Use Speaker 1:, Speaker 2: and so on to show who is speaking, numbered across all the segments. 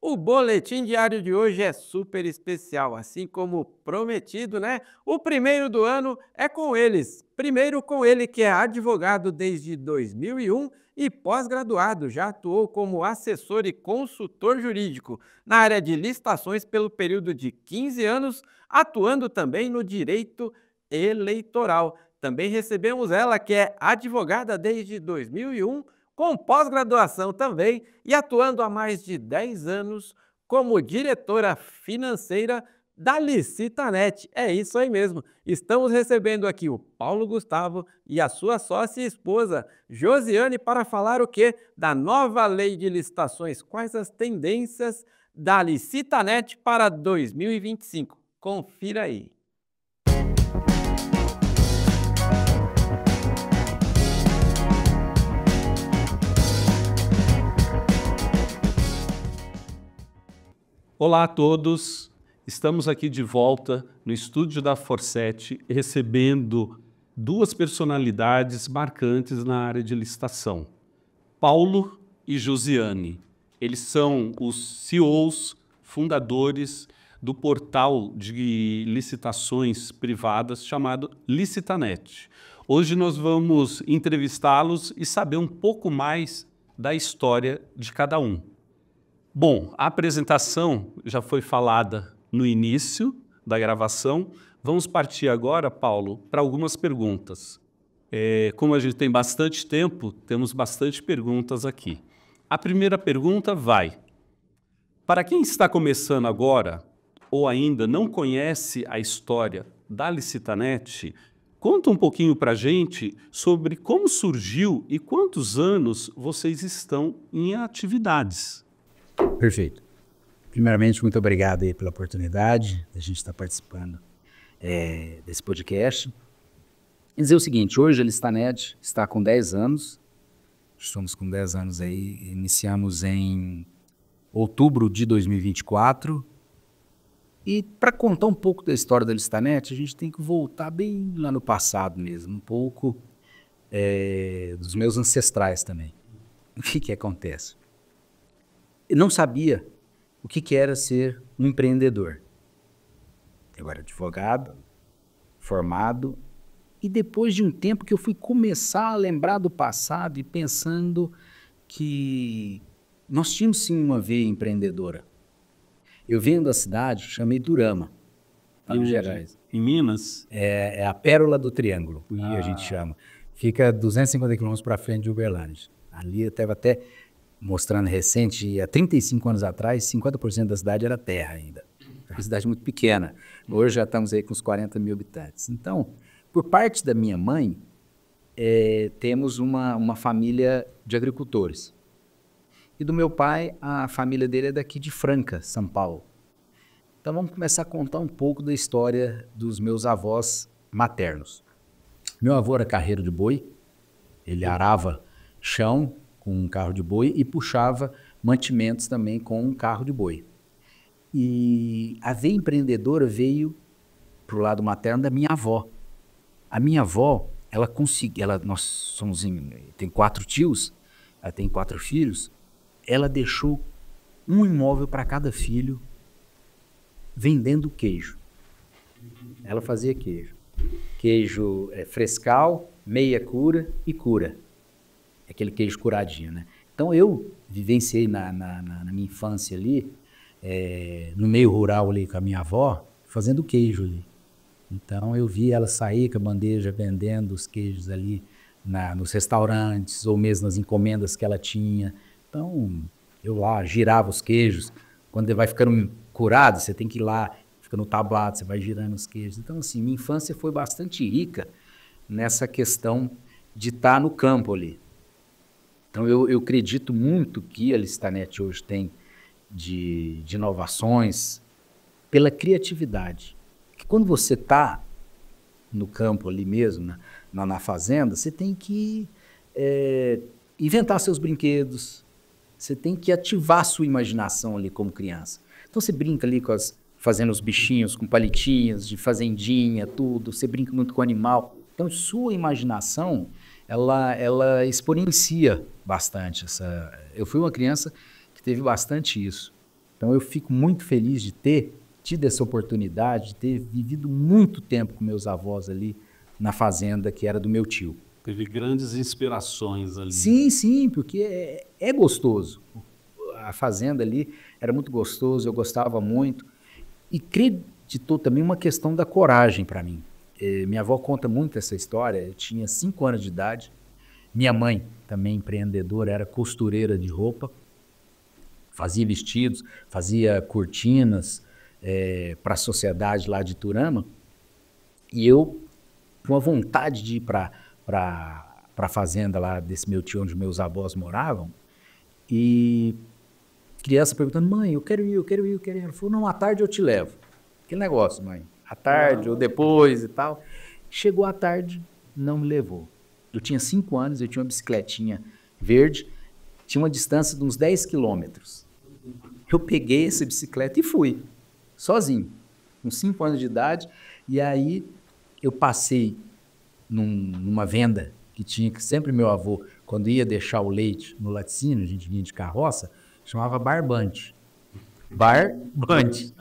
Speaker 1: O boletim diário de hoje é super especial, assim como prometido, né? O primeiro do ano é com eles. Primeiro com ele que é advogado desde 2001 e pós-graduado, já atuou como assessor e consultor jurídico na área de licitações pelo período de 15 anos, atuando também no direito eleitoral. Também recebemos ela que é advogada desde 2001 com pós-graduação também e atuando há mais de 10 anos como diretora financeira da Licitanet. É isso aí mesmo. Estamos recebendo aqui o Paulo Gustavo e a sua sócia e esposa, Josiane, para falar o quê? Da nova lei de licitações. Quais as tendências da Licitanet para 2025? Confira aí.
Speaker 2: Olá a todos, estamos aqui de volta no estúdio da Forset recebendo duas personalidades marcantes na área de licitação, Paulo e Josiane. Eles são os CEOs, fundadores do portal de licitações privadas chamado Licitanet. Hoje nós vamos entrevistá-los e saber um pouco mais da história de cada um. Bom, a apresentação já foi falada no início da gravação. Vamos partir agora, Paulo, para algumas perguntas. Como a gente tem bastante tempo, temos bastante perguntas aqui. A primeira pergunta vai: para quem está começando agora ou ainda não conhece a história da Licitanet, conta um pouquinho para a gente sobre como surgiu e quantos anos vocês estão em atividades.
Speaker 3: Perfeito. Primeiramente, muito obrigado aí pela oportunidade de a gente estar participando desse podcast. E dizer o seguinte, hoje a Licitanet está com 10 anos, estamos com 10 anos aí, iniciamos em outubro de 2024, e para contar um pouco da história da Licitanet, a gente tem que voltar bem lá no passado mesmo, um pouco dos meus ancestrais também. O que acontece? Eu não sabia o que era ser um empreendedor. Eu era advogado, formado, e depois de um tempo que eu fui começar a lembrar do passado e pensando que nós tínhamos sim uma veia empreendedora. Eu venho da cidade, chamei Durama, Minas Gerais.
Speaker 2: Em Minas?
Speaker 3: É a Pérola do Triângulo, que a gente chama. Fica 250 quilômetros para frente de Uberlândia. Ali eu estava até mostrando recente, há 35 anos atrás, 50% da cidade era terra ainda. Uma cidade muito pequena. Hoje já estamos aí com uns 40 mil habitantes. Então, por parte da minha mãe, temos uma família de agricultores. E do meu pai, a família dele é daqui de Franca, São Paulo. Então vamos começar a contar um pouco da história dos meus avós maternos. Meu avô era carreiro de boi, ele arava chão com um carro de boi e puxava mantimentos também com um carro de boi. E a veia empreendedora veio para o lado materno da minha avó. A minha avó, ela conseguiu, nós tem 4 tios, ela tem 4 filhos, ela deixou um imóvel para cada filho vendendo queijo. Ela fazia queijo. Queijo frescal, meia cura e cura. Aquele queijo curadinho, né? Então eu vivenciei na minha infância ali, no meio rural ali com a minha avó, fazendo queijo ali. Então eu vi ela sair com a bandeja vendendo os queijos ali nos restaurantes ou mesmo nas encomendas que ela tinha. Então eu lá girava os queijos. Quando ele vai ficando curado, você tem que ir lá, fica no tablado, você vai girando os queijos. Então assim, minha infância foi bastante rica nessa questão de estar no campo ali. Então, eu acredito muito que a Licitanet hoje tem de inovações pela criatividade. Que quando você está no campo ali mesmo, na fazenda, você tem que inventar seus brinquedos, você tem que ativar a sua imaginação ali como criança. Então, você brinca ali fazendo os bichinhos com palitinhos, de fazendinha, tudo, você brinca muito com o animal. Então, sua imaginação ela exponencia bastante. Eu fui uma criança que teve bastante isso. Então eu fico muito feliz de ter tido essa oportunidade, de ter vivido muito tempo com meus avós ali na fazenda que era do meu tio.
Speaker 2: Teve grandes inspirações ali.
Speaker 3: Sim, sim, porque é gostoso. A fazenda ali era muito gostoso, eu gostava muito. E acreditou também uma questão da coragem para mim. Minha avó conta muito essa história, eu tinha 5 anos de idade. Minha mãe, também empreendedora, era costureira de roupa, fazia vestidos, fazia cortinas para a sociedade lá de Turama. E eu, com a vontade de ir para a fazenda lá desse meu tio, onde meus avós moravam, e criança perguntando, mãe, eu quero ir. Ela falou, não, à tarde eu te levo. Aquele negócio, mãe, à tarde ou depois e tal. Chegou à tarde, não me levou. Eu tinha 5 anos, eu tinha uma bicicletinha verde, tinha uma distância de uns 10 quilômetros. Eu peguei essa bicicleta e fui, sozinho, com 5 anos de idade, e aí eu passei numa venda que tinha, que sempre meu avô, quando ia deixar o leite no laticínio, a gente vinha de carroça, chamava barbante. Barbante.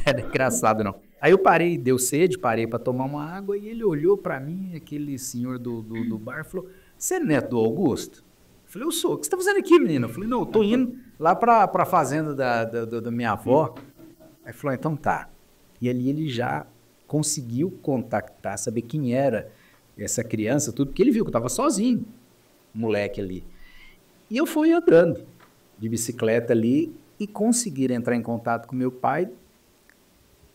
Speaker 3: Era engraçado, não. Aí eu parei, deu sede, parei para tomar uma água e ele olhou para mim, aquele senhor do bar, falou, você é neto do Augusto? Eu falei, eu sou. O que você está fazendo aqui, menino? Eu falei, não, eu tô indo lá para a fazenda da minha avó. Aí falou, então tá. E ali ele já conseguiu contactar, saber quem era essa criança, tudo, porque ele viu que eu estava sozinho, moleque ali. E eu fui andando de bicicleta ali e conseguir entrar em contato com meu pai.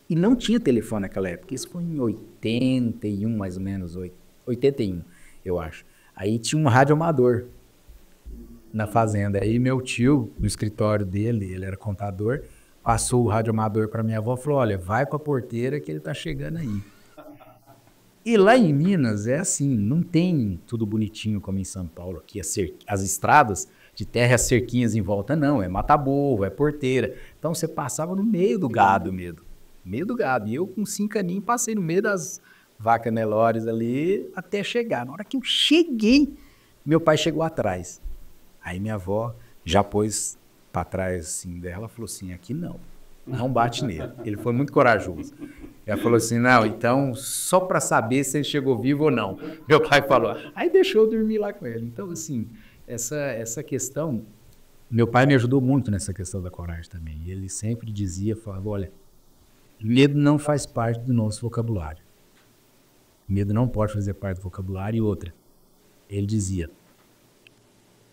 Speaker 3: E não tinha telefone naquela época, isso foi em 81, mais ou menos, 81, eu acho. Aí tinha um rádio amador na fazenda. Aí meu tio, no escritório dele, ele era contador, passou o rádio amador para minha avó e falou, olha, vai com a porteira que ele tá chegando aí. E lá em Minas é assim, não tem tudo bonitinho como em São Paulo, aqui as estradas de terra, as cerquinhas em volta, não, é mata-burro, é porteira. Então você passava no meio do gado mesmo. Meio do gado. E eu, com 5 aninhos, passei no meio das vacas Nelores ali até chegar. Na hora que eu cheguei, meu pai chegou atrás. Aí minha avó já pôs para trás assim, dela, falou assim, aqui não bate nele. Ele foi muito corajoso. Ela falou assim, não, então, só para saber se ele chegou vivo ou não. Meu pai falou, aí deixou eu dormir lá com ele. Então, assim, essa questão, meu pai me ajudou muito nessa questão da coragem também. E ele sempre dizia, falava, olha, medo não faz parte do nosso vocabulário. Medo não pode fazer parte do vocabulário. E outra, ele dizia,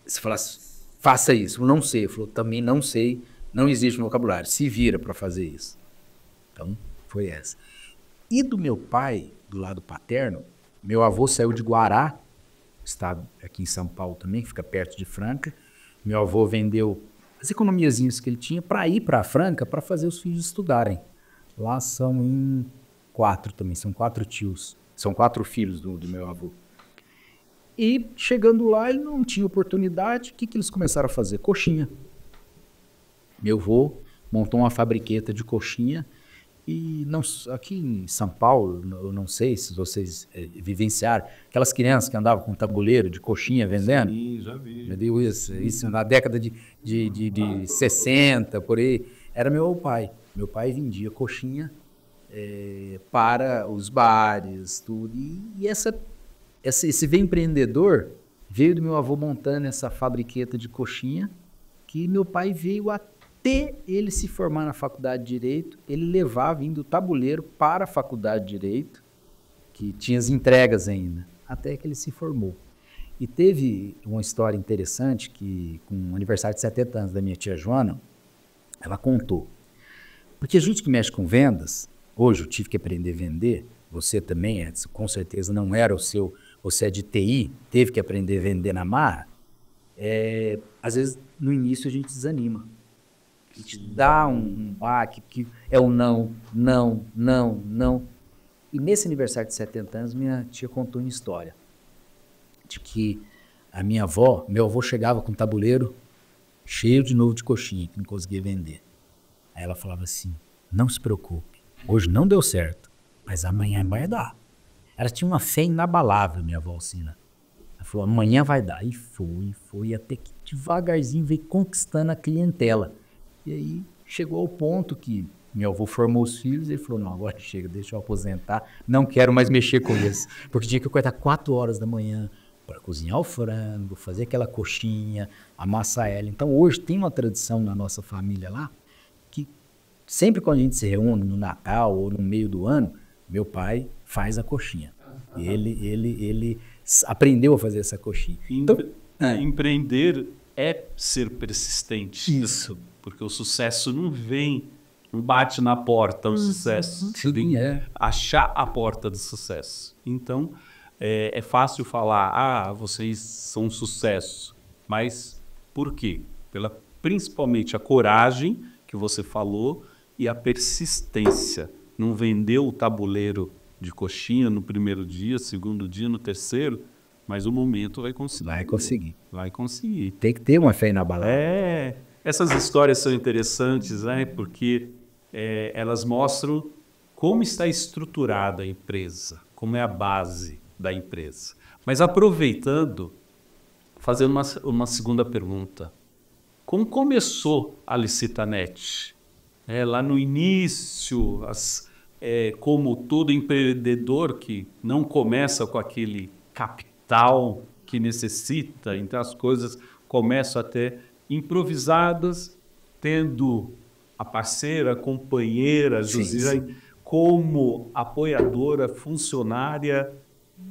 Speaker 3: se falasse, faça isso, eu não sei. Ele falou, também não sei, não existe no vocabulário, se vira para fazer isso. Então, foi essa. E do meu pai, do lado paterno, meu avô saiu de Guará, estado aqui em São Paulo também, que fica perto de Franca. Meu avô vendeu as economiazinhas que ele tinha para ir para Franca para fazer os filhos estudarem. Lá são em 4 também, são 4 tios. São 4 filhos do meu avô. E chegando lá, ele não tinha oportunidade. O que eles começaram a fazer? Coxinha. Meu avô montou uma fabriqueta de coxinha. E não, aqui em São Paulo, eu não sei se vocês vivenciaram, aquelas crianças que andavam com tabuleiro de coxinha vendendo.
Speaker 2: Sim, já vi.
Speaker 3: Já deu isso na década de 60, por aí. Era meu pai. Meu pai vendia coxinha para os bares, tudo. E esse veio empreendedor veio do meu avô montando essa fabriqueta de coxinha, que meu pai veio até ele se formar na faculdade de Direito. Ele levava indo o tabuleiro para a faculdade de Direito, que tinha as entregas ainda, até que ele se formou. E teve uma história interessante que, com o aniversário de 70 anos da minha tia Joana, ela contou. Porque a gente que mexe com vendas, hoje eu tive que aprender a vender, você também, Edson, com certeza não era o seu, você é de TI, teve que aprender a vender na marra, às vezes no início a gente desanima. A gente dá um baque, que é o não. E nesse aniversário de 70 anos, minha tia contou uma história de que a minha avó, meu avô chegava com um tabuleiro cheio de novo de coxinha, que não conseguia vender. Aí ela falava assim, não se preocupe, hoje não deu certo, mas amanhã vai dar. Ela tinha uma fé inabalável, minha avó Alcina. Ela falou, amanhã vai dar. E foi, até que devagarzinho veio conquistando a clientela. E aí chegou ao ponto que meu avô formou os filhos e ele falou, não, agora chega, deixa eu aposentar, não quero mais mexer com isso. Porque tinha que acordar 4 horas da manhã para cozinhar o frango, fazer aquela coxinha, amassar ela. Então hoje tem uma tradição na nossa família lá, que sempre quando a gente se reúne no Natal ou no meio do ano, meu pai faz a coxinha. Ele aprendeu a fazer essa coxinha. Então,
Speaker 2: empreender é ser persistente.
Speaker 3: Isso.
Speaker 2: Porque o sucesso não vem, não bate na porta o sucesso. Tem que achar a porta do sucesso. Então, é fácil falar, vocês são um sucesso. Mas por quê? Principalmente a coragem que você falou e a persistência. Não vendeu o tabuleiro de coxinha no primeiro dia, segundo dia, no terceiro, mas o momento vai conseguir.
Speaker 3: Vai conseguir.
Speaker 2: Vai conseguir.
Speaker 3: Tem que ter uma fé inabalável.
Speaker 2: Essas histórias são interessantes, né? Porque elas mostram como está estruturada a empresa, como é a base da empresa. Mas aproveitando, fazendo uma segunda pergunta. Como começou a Licitanet? Lá no início, como todo empreendedor que não começa com aquele capital que necessita, então as coisas começam até improvisadas, tendo a parceira, a companheira, Josiane, como apoiadora, funcionária.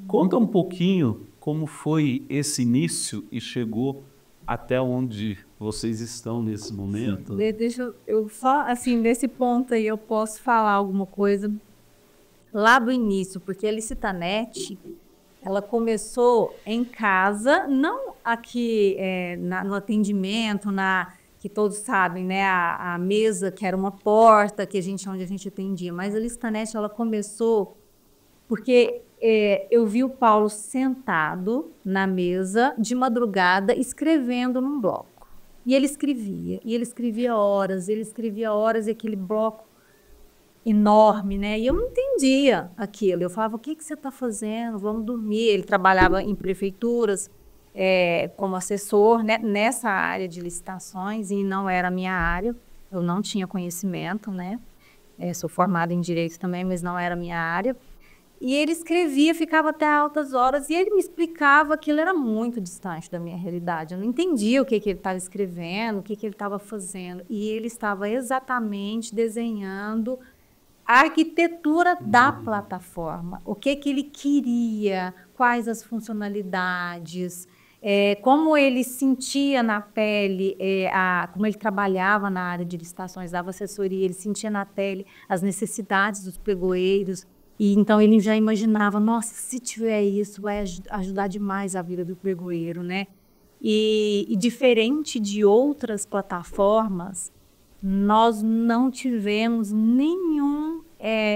Speaker 2: Conta um pouquinho como foi esse início e chegou até onde vocês estão nesse momento.
Speaker 4: Deixa eu só, assim, nesse ponto aí eu posso falar alguma coisa lá do início, porque a Licitanet, ela começou em casa, não aqui no atendimento, que todos sabem, né, a mesa que era uma porta onde a gente atendia, mas a Licitanet, ela começou porque eu vi o Paulo sentado na mesa de madrugada escrevendo num bloco. E ele escrevia horas, e aquele bloco enorme, né? E eu não entendia aquilo. Eu falava, o que você está fazendo? Vamos dormir. Ele trabalhava em prefeituras como assessor, né, nessa área de licitações, e não era a minha área. Eu não tinha conhecimento, né? Sou formada em Direito também, mas não era a minha área. E ele escrevia, ficava até altas horas, e ele me explicava que aquilo era muito distante da minha realidade. Eu não entendia o que ele estava escrevendo, o que ele estava fazendo. E ele estava exatamente desenhando a arquitetura da plataforma. O que ele queria, quais as funcionalidades, como ele sentia na pele, como ele trabalhava na área de licitações, dava assessoria, ele sentia na pele as necessidades dos pregoeiros. E então ele já imaginava, nossa, se tiver isso, vai ajudar demais a vida do pregoeiro, né? E diferente de outras plataformas, nós não tivemos nenhum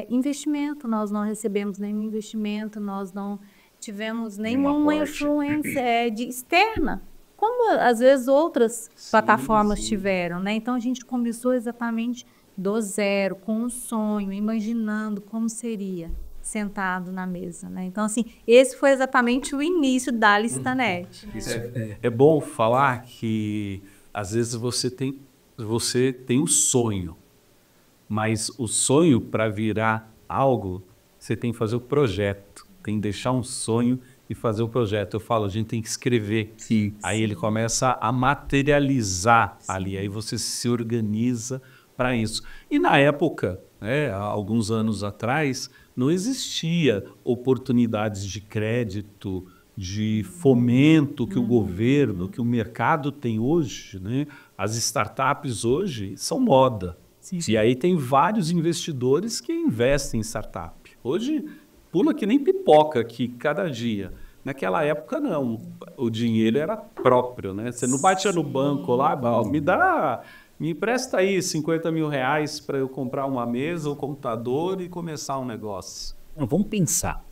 Speaker 4: investimento, nós não recebemos nenhum investimento, nós não tivemos nenhuma influência externa, como às vezes outras plataformas tiveram, né? Então a gente começou exatamente do zero, com um sonho, imaginando como seria sentado na mesa, né? Então, assim, esse foi exatamente o início da Licitanet.
Speaker 2: É bom falar que, às vezes, você tem um sonho, mas o sonho, para virar algo, você tem que fazer o projeto, tem que deixar um sonho e fazer o projeto. Eu falo, a gente tem que escrever. Aí ele começa a materializar ali, aí você se organiza para isso. E na época, há alguns anos atrás, não existia oportunidades de crédito, de fomento que o governo, que o mercado tem hoje, né? As startups hoje são moda. E aí tem vários investidores que investem em startup. Hoje pula que nem pipoca aqui cada dia. Naquela época não, o dinheiro era próprio, né? Você não batia no banco lá, me empresta aí 50 mil reais para eu comprar uma mesa, um computador e começar um negócio.
Speaker 3: Não, vamos pensar.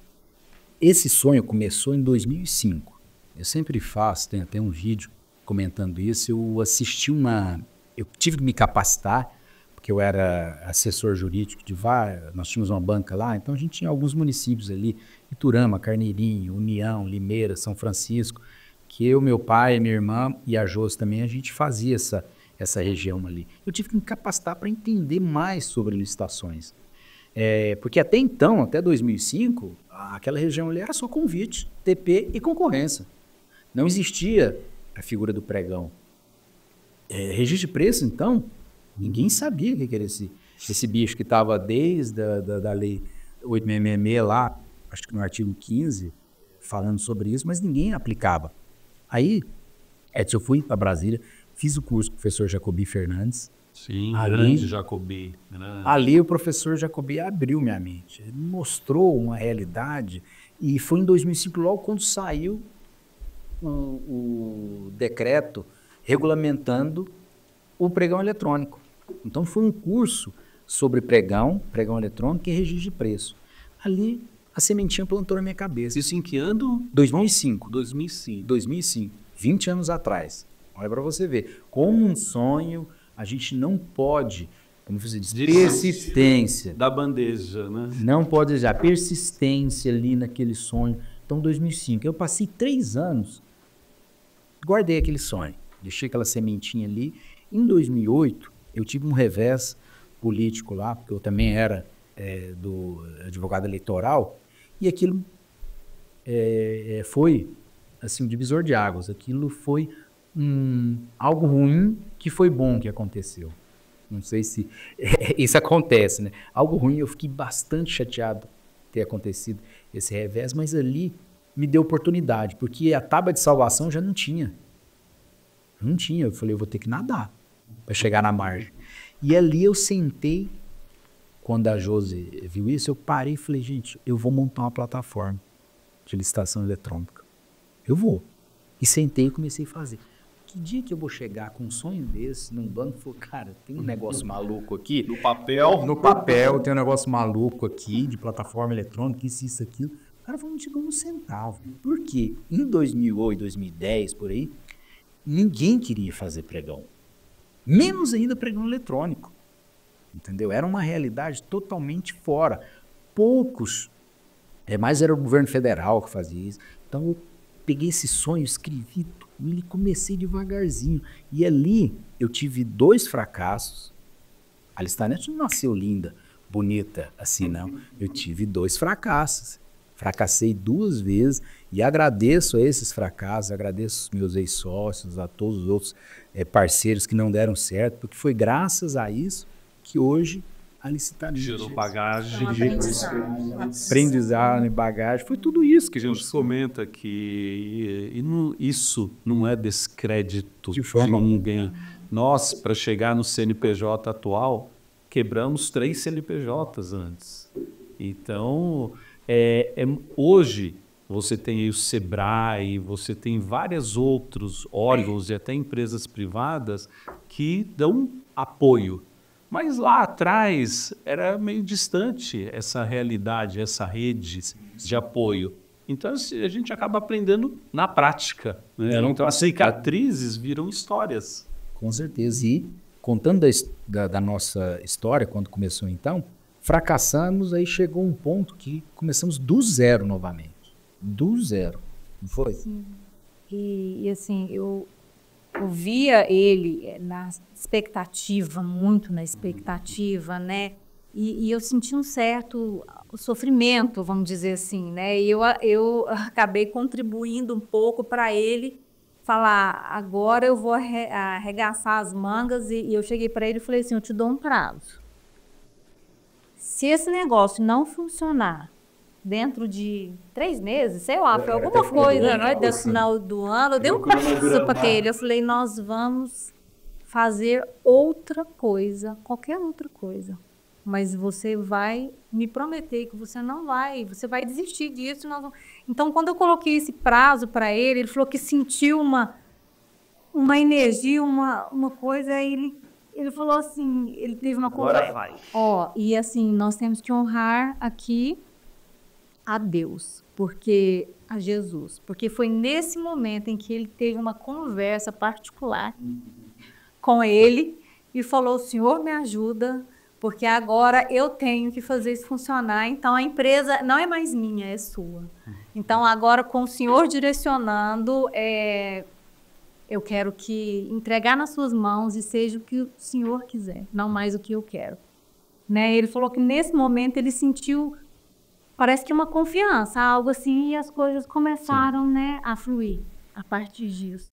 Speaker 3: Esse sonho começou em 2005. Eu sempre faço, tem até um vídeo comentando isso. Eu tive que me capacitar, porque eu era assessor jurídico de vários, nós tínhamos uma banca lá, então a gente tinha alguns municípios ali, Iturama, Carneirinho, União, Limeira, São Francisco, que eu, meu pai, minha irmã e a Josi também, a gente fazia essa essa região ali. Eu tive que me capacitar para entender mais sobre licitações. Porque até então, até 2005, aquela região ali era só convite, TP e concorrência. Não existia a figura do pregão. Registro de preço, então, ninguém sabia o que era esse bicho que estava desde da lei 8666 lá, acho que no artigo 15, falando sobre isso, mas ninguém aplicava. Aí, Edson, eu fui para Brasília, fiz o curso com o professor Jacobi Fernandes.
Speaker 2: Sim, grande Jacobi.
Speaker 3: Ali o professor Jacobi abriu minha mente, ele mostrou uma realidade, e foi em 2005, logo quando saiu o decreto regulamentando o pregão eletrônico. Então foi um curso sobre pregão eletrônico e registro de preço. Ali a sementinha plantou na minha cabeça.
Speaker 2: Isso em que ano?
Speaker 3: 2005.
Speaker 2: 2005.
Speaker 3: 20 anos atrás. Olha para você ver. Como um sonho, a gente não pode, como você disse, persistência.
Speaker 2: Da bandeja, né?
Speaker 3: Não pode já persistência ali naquele sonho. Então, 2005. Eu passei 3 anos, guardei aquele sonho, deixei aquela sementinha ali. Em 2008, eu tive um revés político lá, porque eu também era do advogado eleitoral, e aquilo foi assim, um divisor de águas. Aquilo foi algo ruim que foi bom que aconteceu. Não sei se isso acontece, né? Algo ruim, eu fiquei bastante chateado ter acontecido esse revés, mas ali me deu oportunidade, porque a tábua de salvação já não tinha. Não tinha. Eu falei, eu vou ter que nadar para chegar na margem. E ali eu sentei, quando a Josi viu isso, eu parei e falei, gente, eu vou montar uma plataforma de licitação eletrônica. Eu vou. E sentei e comecei a fazer. Que dia que eu vou chegar com um sonho desse num banco e falar, cara, tem um negócio maluco aqui.
Speaker 2: No papel?
Speaker 3: No papel, tem um negócio maluco aqui de plataforma eletrônica, isso, aquilo. O cara falou, não chegou um centavo. Por quê? Em 2008, 2010, por aí, ninguém queria fazer pregão. Menos ainda pregão eletrônico. Entendeu? Era uma realidade totalmente fora. Poucos, mais era o governo federal que fazia isso. Então eu peguei esse sonho, escrevi tudo e comecei devagarzinho. E ali eu tive 2 fracassos. A Listanet não nasceu linda, bonita assim, não. Eu tive 2 fracassos. Fracassei 2 vezes e agradeço a esses fracassos, agradeço os meus ex-sócios, a todos os outros parceiros que não deram certo, porque foi graças a isso que hoje a Licitanet
Speaker 2: gerou bagagem,
Speaker 3: aprendizado, bagagem, foi tudo isso que
Speaker 2: a gente comenta que isso não é descrédito de ninguém. Nós, para chegar no CNPJ atual, quebramos 3 CNPJs antes. Então, hoje você tem aí o Sebrae, você tem vários outros órgãos e até empresas privadas que dão apoio. Mas lá atrás era meio distante essa realidade, essa rede de apoio. Então a gente acaba aprendendo na prática, né? Então as cicatrizes viram histórias.
Speaker 3: Com certeza. E contando da nossa história, quando começou então, fracassamos, aí chegou um ponto que começamos do zero novamente. Do zero. Não foi?
Speaker 4: Sim. E assim, eu via ele na expectativa, muito na expectativa, né? E eu senti um certo sofrimento, vamos dizer assim, né? E eu acabei contribuindo um pouco para ele falar, agora eu vou arregaçar as mangas, e eu cheguei para ele e falei assim, eu te dou um prazo. Se esse negócio não funcionar dentro de 3 meses, sei lá, foi alguma coisa, não é? Do final do ano, eu dei um prazo para ele. Eu falei, nós vamos fazer outra coisa, qualquer outra coisa. Mas você vai me prometer que você não vai, você vai desistir disso. Então, quando eu coloquei esse prazo para ele, ele falou que sentiu uma energia, uma coisa, aí ele falou assim, ele teve uma conversa.
Speaker 2: Agora vai.
Speaker 4: E assim, nós temos que honrar aqui a Deus, a Jesus, porque foi nesse momento em que ele teve uma conversa particular com ele e falou, o Senhor me ajuda, porque agora eu tenho que fazer isso funcionar, então a empresa não é mais minha, é sua. Então agora com o Senhor direcionando, eu quero que entregar nas suas mãos e seja o que o senhor quiser, não mais o que eu quero. Né? Ele falou que nesse momento ele sentiu, parece que uma confiança, algo assim, e as coisas começaram, né, a fluir a partir disso.